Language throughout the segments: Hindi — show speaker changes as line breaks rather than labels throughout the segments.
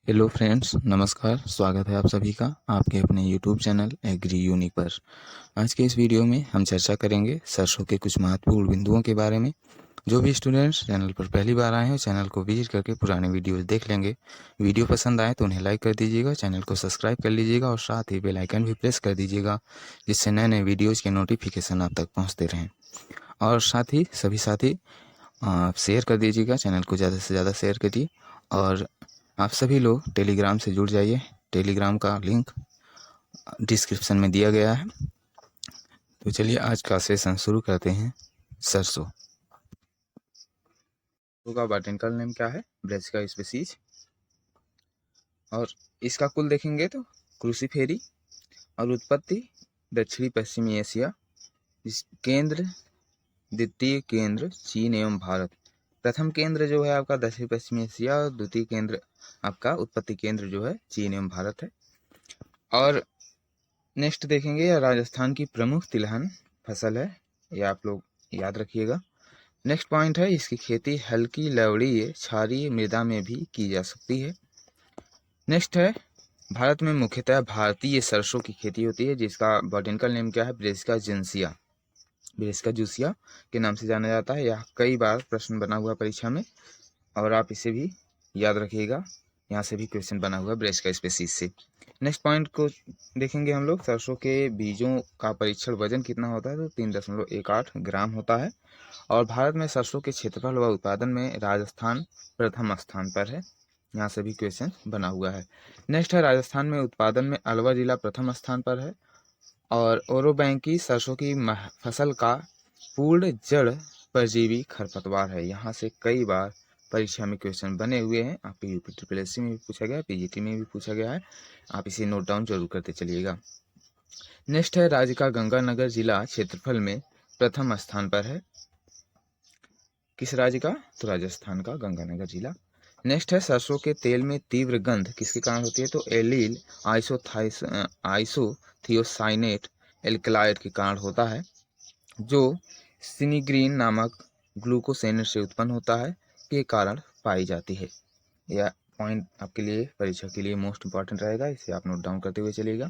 हेलो फ्रेंड्स, नमस्कार। स्वागत है आप सभी का आपके अपने यूट्यूब चैनल एग्री यूनिक पर। आज के इस वीडियो में हम चर्चा करेंगे सरसों के कुछ महत्वपूर्ण बिंदुओं के बारे में। जो भी स्टूडेंट्स चैनल पर पहली बार आए हैं चैनल को विजिट करके पुराने वीडियोस देख लेंगे। वीडियो पसंद आए तो उन्हें लाइक कर दीजिएगा, चैनल को सब्सक्राइब कर लीजिएगा और साथ ही बेल आइकन भी प्रेस कर दीजिएगा, जिससे नए नए वीडियोज़ के नोटिफिकेशन आप तक पहुँचते रहें। और साथ ही सभी साथी आप शेयर कर दीजिएगा, चैनल को ज़्यादा से ज़्यादा शेयर करिए। और आप सभी लोग टेलीग्राम से जुड़ जाइए, टेलीग्राम का लिंक डिस्क्रिप्शन में दिया गया है। तो चलिए आज का सेशन शुरू करते हैं। सरसों का बॉटनिकल नेम क्या है? Brassica species. और इसका कुल देखेंगे तो क्रूसीफेरी। और उत्पत्ति दक्षिणी पश्चिमी एशिया। इस केंद्र द्वितीय केंद्र चीन एवं भारत। प्रथम केंद्र जो है आपका दक्षिण पश्चिमी एशिया और द्वितीय केंद्र आपका उत्पत्ति केंद्र जो है चीन एवं भारत है। और नेक्स्ट देखेंगे राजस्थान की प्रमुख तिलहन फसल है, ये आप लोग याद रखिएगा। नेक्स्ट पॉइंट है इसकी खेती हल्की लवणीय क्षारीय मृदा में भी की जा सकती है। नेक्स्ट है भारत में मुख्यतः भारतीय सरसों की खेती होती है, जिसका बॉटनिकल नेम क्या है? Brassica Genesis. ब्रेसिका जूसिया के नाम से जाना जाता है। यह कई बार प्रश्न बना हुआ परीक्षा में और आप इसे भी याद रखिएगा, यहाँ से भी क्वेश्चन बना हुआ ब्रेसिका स्पीसीज से। नेक्स्ट पॉइंट को देखेंगे हम लोग। सरसों के बीजों का परीक्षण वजन कितना होता है? तो 3.18 ग्राम होता है। और भारत में सरसों के क्षेत्रफल व उत्पादन में राजस्थान प्रथम स्थान पर है, यहाँ से भी क्वेश्चन बना हुआ है। नेक्स्ट है राजस्थान में उत्पादन में अलवर जिला प्रथम स्थान पर है। और ओरोबैंकी सरसों की फसल का पूर्ण जड़ परजीवी खरपतवार है, यहाँ से कई बार परीक्षा में क्वेश्चन बने हुए हैं। आपके यूपी ट्रिपल एससी में भी पूछा गया है, पीजीटी में भी पूछा गया है। आप इसे नोट डाउन जरूर करते चलिएगा। नेक्स्ट है राज्य का गंगानगर जिला क्षेत्रफल में प्रथम स्थान पर है। किस राज्य का? तो राजस्थान का गंगानगर जिला। नेक्स्ट है सरसों के तेल में तीव्र गंध किसके कारण होती है? तो एलील आइसोथियोसाइनेट एल्कलॉइड के कारण होता है, जो सिनिग्रीन नामक ग्लूकोसेन से उत्पन्न होता है के कारण पाई जाती है। यह पॉइंट आपके लिए परीक्षा के लिए मोस्ट इंपॉर्टेंट रहेगा, इसे आप नोट डाउन करते हुए चलिएगा।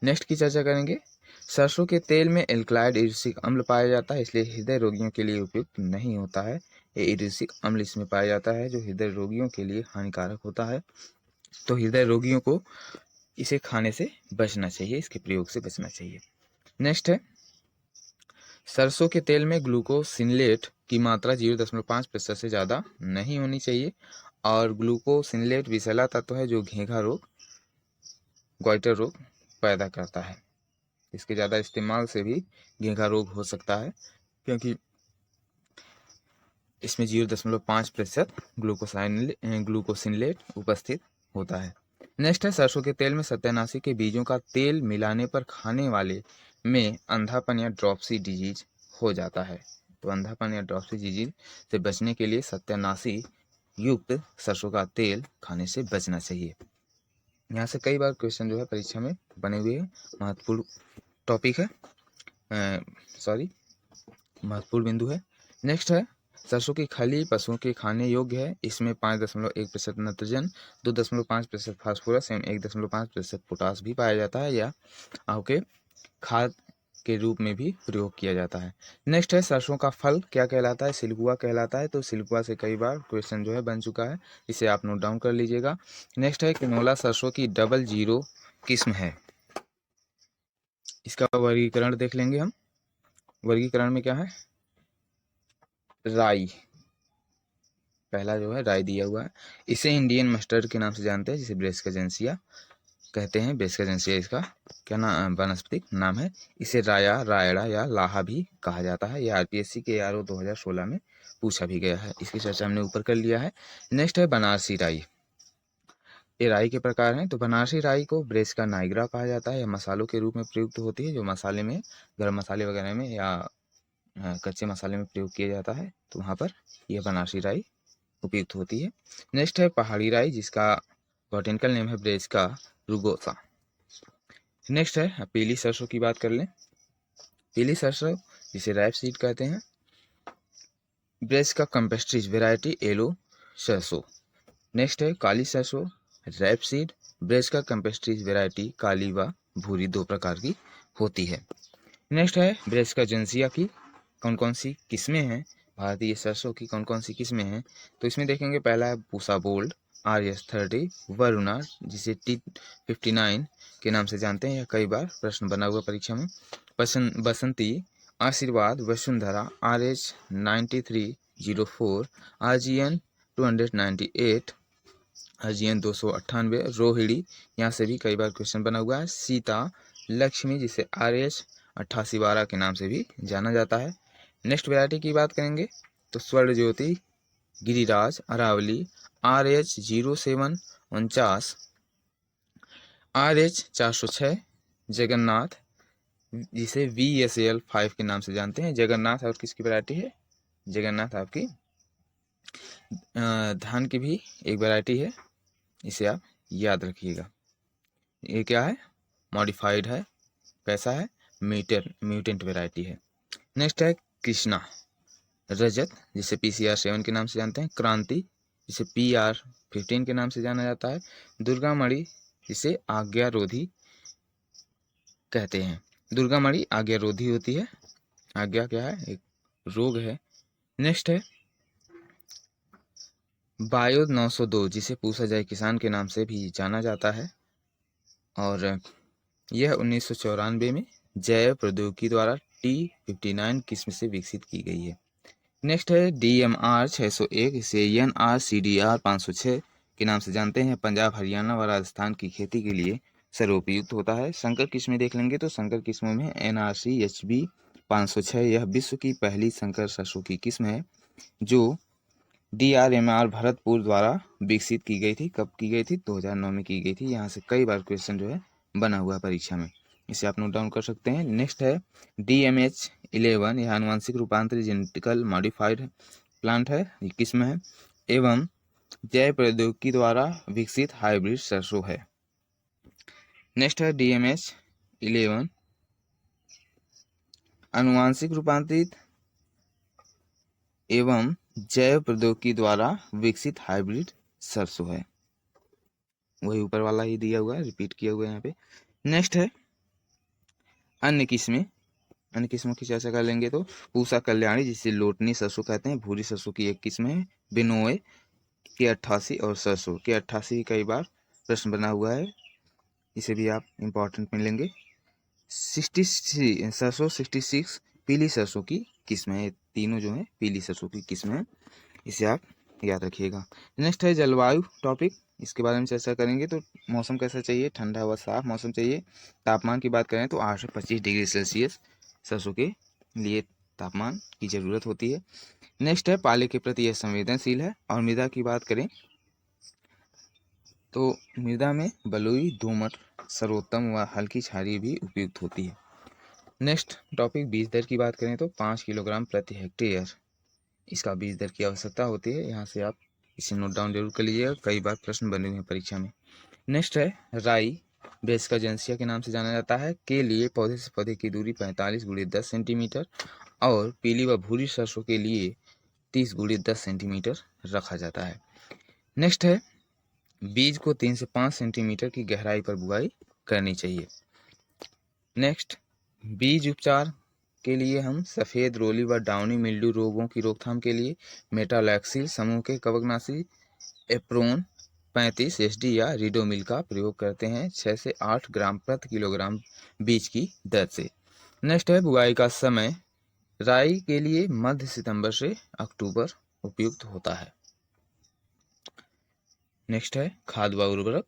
नेक्स्ट की चर्चा करेंगे। सरसों के तेल में एल्कलॉइड इरुसिक अम्ल पाया जाता है, इसलिए हृदय रोगियों के लिए उपयुक्त नहीं होता है। ये इरुसिक अम्ल इसमें पाया जाता है जो हृदय रोगियों के लिए हानिकारक होता है। तो हृदय रोगियों को इसे खाने से बचना चाहिए, इसके प्रयोग से बचना चाहिए। नेक्स्ट है सरसों के तेल में ग्लूकोसिनलेट की मात्रा 0.5% से ज़्यादा नहीं होनी चाहिए। और ग्लूकोसिनलेट विषैला तत्व है जो घेंघा रोग, गॉइटर रोग पैदा करता है। इसके ज़्यादा इस्तेमाल से भी घेंघा रोग हो सकता है, क्योंकि इसमें 0.5% ग्लूकोसिनलेट उपस्थित होता है। नेक्स्ट है सरसों के तेल में सत्यानाशी के बीजों का तेल मिलाने पर खाने वाले में अंधापन या ड्रॉप्सी डिजीज हो जाता है। तो अंधापन या ड्रॉप्सी डिजीज से बचने के लिए सत्यानाशी युक्त सरसों का तेल खाने से बचना चाहिए। यहाँ से कई बार क्वेश्चन जो है परीक्षा में बने हुए हैं। महत्वपूर्ण टॉपिक है, महत्वपूर्ण बिंदु है। नेक्स्ट है सरसों की खली पशुओं के खाने योग्य है। इसमें 5.1% नाइट्रोजन, 2.5% फास्फोरस एवं 1.5% पोटास भी पाया जाता है, या आपके खाद के रूप में भी प्रयोग किया जाता है। नेक्स्ट है सरसों का फल क्या कहलाता है? सिल्कुआ कहलाता है। तो सिल्कुआ से कई बार क्वेश्चन जो है बन चुका है, इसे आप नोट डाउन कर लीजिएगा। नेक्स्ट है कैनोला सरसों की डबल जीरो किस्म है। इसका वर्गीकरण देख लेंगे हम। वर्गीकरण में क्या है? राई, पहला जो है राई दिया हुआ है। इसे इंडियन मस्टर्ड के नाम से जानते हैं, जिसे ब्रेसिका जेनेसिया कहते हैं। ब्रेसिका जेनेसिया इसका क्या नाम, वानस्पतिक नाम है। इसे राया, रायड़ा या लाहा भी कहा जाता है। यह आरपीएससी के आरओ 2016 में पूछा भी गया है, इसकी चर्चा हमने ऊपर कर लिया है। नेक्स्ट है बनारसी राई। ये राई के प्रकार हैं। तो बनारसी राई को ब्रेसिका नाइग्रा कहा जाता है। यह मसालों के रूप में प्रयुक्त होती है, जो मसाले में, गरम मसाले वगैरह में या कच्चे मसाले में प्रयोग किया जाता है, तो वहाँ पर यह बनारसी राई उपयुक्त होती है। नेक्स्ट है पहाड़ी राई, जिसका बॉटनिकल नेम है ब्रेसिका रुगोसा। नेक्स्ट है पीली सरसों की बात कर लें। पीली सरसों जिसे रैप सीड कहते हैं। ब्रेसिका कैम्पेस्ट्रिस वेराइटी येलो सरसों। नेक्स्ट है काली सरसों, रैपसीड, ब्रेस्का कैम्पेस्ट्री वैरायटी काली व भूरी दो प्रकार की होती है। नेक्स्ट है ब्रेस्का जेंसिया की कौन कौन सी किस्में हैं, भारतीय सरसों की कौन कौन सी किस्में हैं। तो इसमें देखेंगे पहला है पूसा गोल्ड, RS30, वरुणा जिसे T59 के नाम से जानते हैं, यह कई बार प्रश्न बना हुआ परीक्षा में, बसंती, आशीर्वाद, Vasundhara, RH9304, RGN 298, RGN 298, Rohini, यहाँ से भी कई बार क्वेश्चन बना हुआ है, सीता, लक्ष्मी जिसे RH 8812 के नाम से भी जाना जाता है। नेक्स्ट वैरायटी की बात करेंगे तो स्वर्ण ज्योति, गिरिराज, अरावली, RH 0749, RH 406, जगन्नाथ जिसे VSL 5 के नाम से जानते हैं। जगन्नाथ और किसकी वैरायटी है, जगन्नाथ आपकी धान की भी एक वैरायटी है, इसे आप याद रखिएगा। ये क्या है, मॉडिफाइड है, कैसा है, म्यूटेंट वैरायटी है। नेक्स्ट है कृष्णा, रजत जिसे PCR 7 के नाम से जानते हैं, क्रांति जिसे PR 15 के नाम से जाना जाता है, दुर्गा मणि जिसे आज्ञारोधी कहते हैं। दुर्गा मणि आज्ञारोधी होती है, आज्ञा क्या है, एक रोग है। नेक्स्ट है बायो 902 जिसे पूसा जाए किसान के नाम से भी जाना जाता है, और यह 1994 में जैव प्रौद्योगिकी द्वारा T59 किस्म से विकसित की गई है। नेक्स्ट है DMR 601, इसे NRCDR 506 के नाम से जानते हैं, पंजाब, हरियाणा व राजस्थान की खेती के लिए सर्वोपयुक्त होता है। संकर किस्में देख लेंगे तो संकर किस्मों में NRC HB 506, यह विश्व की पहली संकर सरसों की किस्म है जो DRMR भरतपुर द्वारा विकसित की गई थी। कब की गई थी, 2009 में की गई थी। यहाँ से कई बार क्वेश्चन जो है बना हुआ है परीक्षा में, इसे आप नोट डाउन कर सकते हैं। नेक्स्ट है DMH 11, यह आनुवांशिक रूपांतरित जेनेटिकल मॉडिफाइड प्लांट है, ये किस्म है, एवं जैव प्रौद्योगिकी द्वारा विकसित हाइब्रिड सरसों है। नेक्स्ट है DMH 11, आनुवांशिक रूपांतरित एवं जैव प्रौद्योगिकी द्वारा विकसित हाइब्रिड सरसों है, वही ऊपर वाला ही दिया हुआ है, रिपीट किया हुआ है यहाँ पे। नेक्स्ट है अन्य किस्में, अन्य किस्मों की चर्चा कर लेंगे तो पूसा कल्याणी जिसे लोटनी सरसों कहते हैं, भूरी सरसों की एक किस्म है, बिनोए K88 और सरसों K88 कई बार प्रश्न बना हुआ है, इसे भी आप इम्पोर्टेंट में लेंगे। 63 सरसों 66 पीली सरसों की किस्म है, तीनों जो है पीली सरसों की किस्म है, इसे आप याद रखिएगा। नेक्स्ट है जलवायु टॉपिक, इसके बारे में चर्चा करेंगे तो मौसम कैसा चाहिए, ठंडा व साफ मौसम चाहिए। तापमान की बात करें तो 8 से 25 डिग्री सेल्सियस सरसों के लिए तापमान की ज़रूरत होती है। नेक्स्ट है पाले के प्रति यह संवेदनशील है। और मृदा की बात करें तो मृदा में बलुई, दोमट, सर्वोत्तम व हल्की क्षारीय भी उपयुक्त होती है। नेक्स्ट टॉपिक बीज दर की बात करें तो 5 किलोग्राम प्रति हेक्टेयर इसका बीज दर की आवश्यकता होती है, यहाँ से आप इसे नोट डाउन जरूर कर लीजिएगा, कई बार प्रश्न बने हुए हैं परीक्षा में। नेक्स्ट है राई, ब्रेस्का जेंसिया के नाम से जाना जाता है, के लिए पौधे से पौधे की दूरी 45 × 10 सेंटीमीटर और पीली व भूरी सरसों के लिए 30 × 10 सेंटीमीटर रखा जाता है। नेक्स्ट है बीज को 3 से 5 सेंटीमीटर की गहराई पर बुआई करनी चाहिए। नेक्स्ट बीज उपचार के लिए हम सफ़ेद रोली व डाउनी मिल्ड्यू रोगों की रोकथाम के लिए मेटालैक्सिल समूह के कवकनाशी एप्रोन 35 SD या रिडोमिल का प्रयोग करते हैं 6 से 8 ग्राम प्रति किलोग्राम बीज की दर से। नेक्स्ट है बुआई का समय, राई के लिए मध्य सितंबर से अक्टूबर उपयुक्त होता है। नेक्स्ट है खाद व उर्वरक।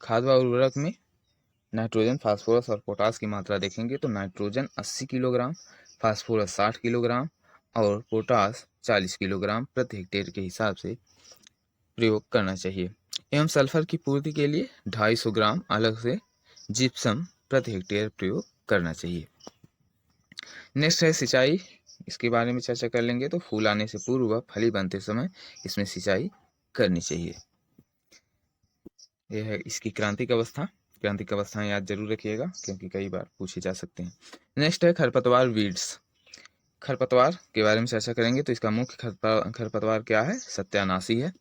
खाद व उर्वरक में नाइट्रोजन, फास्फोरस और पोटास की मात्रा देखेंगे तो नाइट्रोजन 80 किलोग्राम, फास्फोरस 60 किलोग्राम और पोटास 40 किलोग्राम प्रति हेक्टेयर के हिसाब से प्रयोग करना चाहिए। एवं सल्फर की पूर्ति के लिए 250 ग्राम अलग से जिप्सम प्रति हेक्टेयर प्रयोग करना चाहिए। नेक्स्ट है सिंचाई, इसके बारे में चर्चा कर लेंगे तो फूल आने से पूर्व व फली बनते समय इसमें सिंचाई करनी चाहिए। यह है इसकी क्रांतिक अवस्था, क्रांतिक अवस्थाएं याद जरूर रखिएगा क्योंकि कई बार पूछे जा सकते हैं। नेक्स्ट है खरपतवार वीड्स, खरपतवार के बारे में चर्चा करेंगे तो इसका मुख्य खरपतवार क्या है, सत्यानाशी है।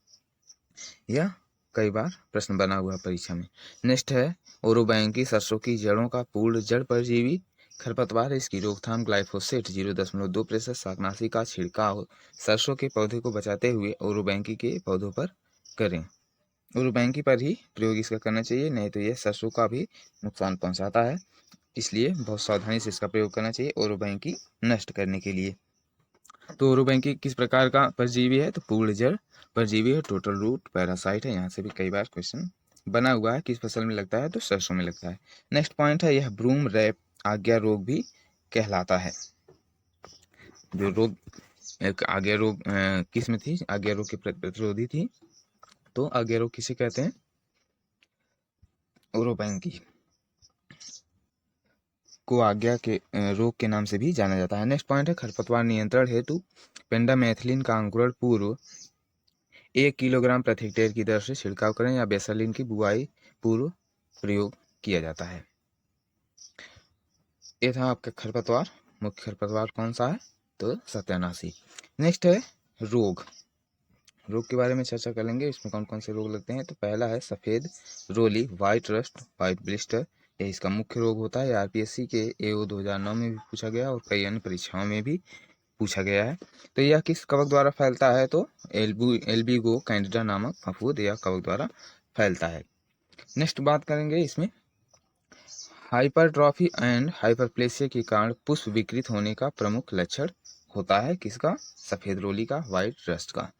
यह कई बार प्रश्न बना हुआ है परीक्षा में। नेक्स्ट है ओरोबैंकी सरसों की जड़ों का पूर्ण जड़ परजीवी खरपतवार है। इसकी रोकथाम ग्लाइफोसेट 0.2% शाकनाशी का छिड़काव सरसों के पौधे को बचाते हुए ओरोबैंकी के पौधों पर करें। ओरोबैंकी पर ही प्रयोग इसका करना चाहिए, नहीं तो यह सरसों का भी नुकसान पहुंचाता है, इसलिए बहुत सावधानी से इसका प्रयोग करना चाहिए ओरोबैंकी नष्ट करने के लिए। तो ओरोबैंकी किस प्रकार का परजीवी है? तो पूर्ण जड़ परजीवी है, टोटल रूट पैरासाइट है। यहाँ से भी कई बार क्वेश्चन बना हुआ है। किस फसल में लगता है? तो सरसों में लगता है। नेक्स्ट पॉइंट है यह ब्रूम रैप आज्ञा रोग भी कहलाता है। जो रोग एक आज्ञा रोग किस में थी? आज्ञा रोग के प्रतिरोधी थी। तो आज्ञा रोग किसे कहते हैं? ओरोबैंकी को आज्ञा के रोग के नाम से भी जाना जाता है। नेक्स्ट पॉइंट है खरपतवार नियंत्रण हेतु पेंडामेथिलिन का अंकुरण पूर्व 1 किलोग्राम प्रति हेक्टेयर की दर से छिड़काव करें या बेसालिन की बुआई पूर्व प्रयोग किया जाता है। ये था आपका खरपतवार। मुख्य खरपतवार कौन सा है? तो सत्यानाशी। नेक्स्ट है रोग। रोग के बारे में चर्चा करेंगे। इसमें कौन कौन से रोग लगते हैं? तो पहला है सफ़ेद रोली, व्हाइट रस्ट, व्हाइट ब्लिस्टर। ये इसका मुख्य रोग होता है। आरपीएससी के एओ 2009 में भी पूछा गया और कई अन्य परीक्षाओं में भी पूछा गया है। तो यह किस कवक द्वारा फैलता है? तो एल्बिगो कैंडिडा नामक फफूंद या कवक द्वारा फैलता है। नेक्स्ट बात करेंगे इसमें हाइपरट्रॉफी एंड हाइपरप्लेसिया के कारण पुष्प विकृत होने का प्रमुख लक्षण होता है। किसका? सफेद रोली का, व्हाइट रस्ट का।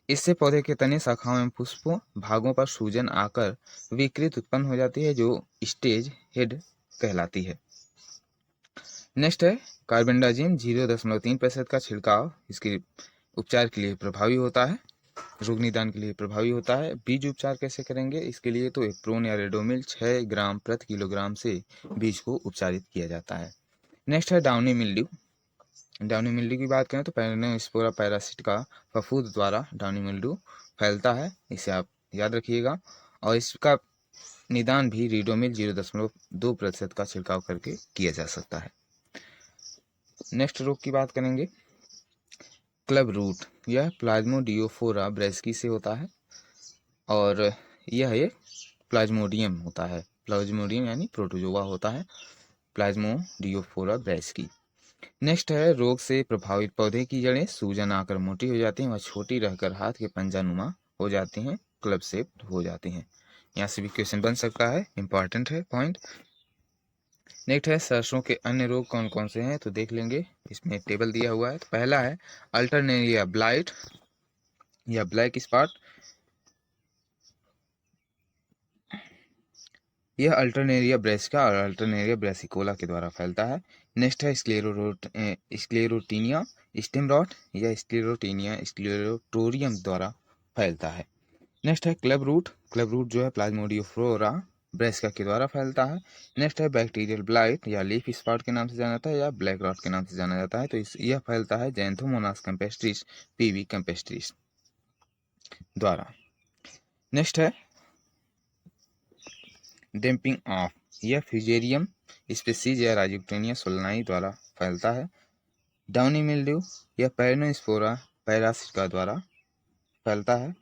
इससे पौधे के तने, शाखाओं एवं पुष्पों भागों पर सूजन आकर विकृत उत्पन्न हो जाती है, जो स्टेज हेड कहलाती है। नेक्स्ट है कार्बेंडाजिम 0.3% का छिड़काव इसके उपचार के लिए प्रभावी होता है, रोग निदान के लिए प्रभावी होता है। बीज उपचार कैसे करेंगे इसके लिए? तो एप्रोन या रेडोमिल 6 ग्राम प्रति किलोग्राम से बीज को उपचारित किया जाता है। नेक्स्ट है डाउनी मिल्ड्यू। डाउनी मिल्ड्यू की बात करें तो पैरानोस्पोरा पैरासिट का फफूंद द्वारा डाउनी मिल्ड्यू फैलता है, इसे आप याद रखिएगा। और इसका निदान भी रिडोमिल 0.2% का छिड़काव करके किया जा सकता है। नेक्स्ट रोग की बात करेंगे क्लब रूट। यह प्लाज्मोडियोफोरा ब्रेस्की से होता है और यह एक प्लाज्मोडियम होता है। प्लाज्मोडियम यानी प्रोटोजोआ होता है, प्लाज्मोडियोफोरा ब्रेस्की। नेक्स्ट है रोग से प्रभावित पौधे की जड़ें सूजन आकर मोटी हो जाती हैं और छोटी रहकर हाथ के पंजानुमा हो जाती हैं, क्लब शेप हो जाती हैं। यहाँ से भी क्वेश्चन बन सकता है, इंपॉर्टेंट है पॉइंट। नेक्स्ट है सरसों के अन्य रोग कौन कौन से हैं? तो देख लेंगे, इसमें टेबल दिया हुआ है। तो पहला है अल्टरनेरिया ब्लाइट या ब्लैक स्पॉट। यह अल्टरनेरिया ब्रेसिका और अल्टरनेरिया ब्रेसिकोला के द्वारा फैलता है। नेक्स्ट है स्क्लेरोटीनिया स्टेम रॉट या स्क्लेरोटीनिया स्क्लेरोटोरियम द्वारा फैलता है। नेक्स्ट है क्लब रूट। क्लब रूट जो है प्लाज्मोडियोफोरा ब्रेसिका के द्वारा फैलता है। नेक्स्ट है बैक्टीरियल ब्लाइट या लीफ स्पॉट के नाम से जाना जाता है या ब्लैक रॉट के नाम से जाना जाता है। तो यह फैलता है जैंथोमोनास कैम्पेस्ट्रिस पीवी कैम्पेस्ट्रिस द्वारा। नेक्स्ट है डैम्पिंग ऑफ। यह फ्यूजेरियम स्पीसीज या राइजोक्टेनिया सोलनाई द्वारा फैलता है। डाउनी मिल्ड्यू यह पैरानोस्पोरा पैरासिटा द्वारा फैलता है।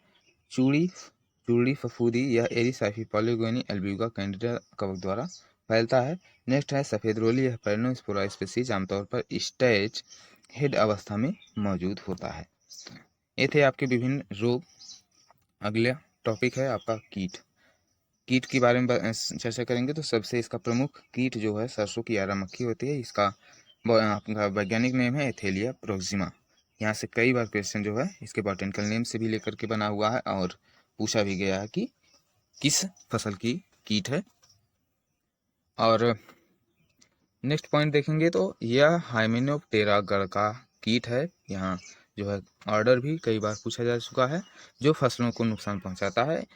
चूड़ी फफूंदी यह एरिसाइफी पॉलीगोनी एल्ब्यूगा कैंडिडा कवक द्वारा फैलता है। नेक्स्ट है सफ़ेद रोली। यह पैरानोस्पोरा स्पीसीज आमतौर पर स्टेज हेड अवस्था में मौजूद होता है। ये थे आपके विभिन्न रोग। अगला टॉपिक है आपका कीट। कीट के बारे में चर्चा करेंगे। तो सबसे इसका प्रमुख कीट जो है सरसों की आरा मक्खी होती है। इसका आपका वैज्ञानिक नेम है एथेलिया प्रोक्सिमा। यहाँ से कई बार क्वेश्चन जो है इसके बॉटनिकल नेम से भी लेकर के बना हुआ है और पूछा भी गया है कि किस फसल की कीट है। और नेक्स्ट पॉइंट देखेंगे तो यह हाइमेनोप्टेरा गण का कीट है। यहाँ जो है ऑर्डर भी कई बार पूछा जा चुका है, जो फसलों को नुकसान पहुँचाता है।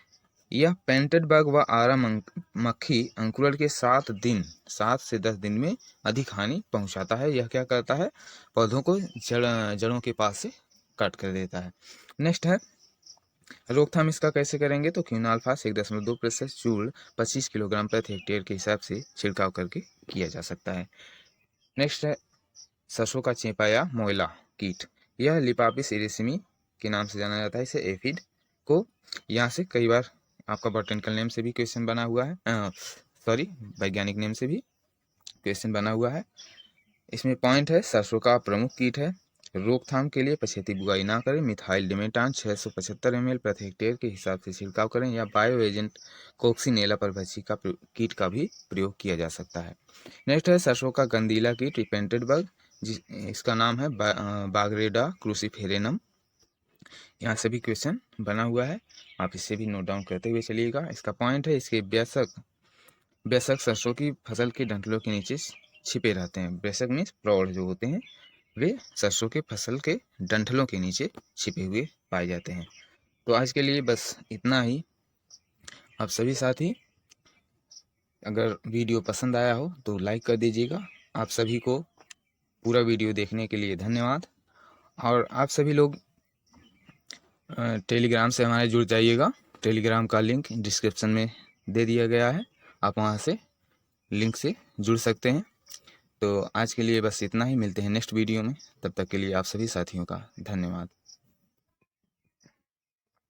यह पेंटेड बग व आरा मक्खी अंकुरण के 7 से 10 दिन में अधिक हानि पहुंचाता है। यह क्या करता है? पौधों को जड़ों के पास से काट कर देता है। नेक्स्ट है रोकथाम। इसका कैसे करेंगे? तो क्विनाल्फास 1.2% चूर्ण 25 किलोग्राम प्रति हेक्टेयर के हिसाब से छिड़काव करके किया जा सकता है। नेक्स्ट है सरसों का चेपा या मोयला कीट। यह लिपापिस इरेसिमी के नाम से जाना जाता है। इसे एफिड को यहाँ से कई बार आपका बॉटनिकल नेम से भी क्वेश्चन बना हुआ है, सॉरी वैज्ञानिक नेम से भी क्वेश्चन बना हुआ है। इसमें पॉइंट है, सरसों का प्रमुख कीट है, रोकथाम के लिए पछेती बुआई ना करें, मिथाइल डिमेटान 675 ml प्रति हेक्टेयर के हिसाब से छिड़काव करें, या बायो एजेंट कोक्सीनेला परभक्षी का कीट का भी प्रयोग किया जा सकता है। नेक्स्ट है सरसों का गंदीला कीट रिपेंटेड बग, इसका नाम है बागरेडा क्रूसीफेरेनम। यहाँ से भी क्वेश्चन बना हुआ है, आप इससे भी नोट डाउन करते हुए चलिएगा। इसका पॉइंट है, इसके बेशक सरसों की फसल के डंठलों के नीचे छिपे रहते हैं। बेशक मीन्स प्रौढ़ जो होते हैं वे सरसों के फसल के डंठलों के नीचे छिपे हुए पाए जाते हैं। तो आज के लिए बस इतना ही। आप सभी साथी अगर वीडियो पसंद आया हो तो लाइक कर दीजिएगा। आप सभी को पूरा वीडियो देखने के लिए धन्यवाद। और आप सभी लोग टेलीग्राम से हमारे जुड़ जाइएगा। टेलीग्राम का लिंक डिस्क्रिप्शन में दे दिया गया है, आप वहाँ से लिंक से जुड़ सकते हैं। तो आज के लिए बस इतना ही, मिलते हैं नेक्स्ट वीडियो में। तब तक के लिए आप सभी साथियों का धन्यवाद।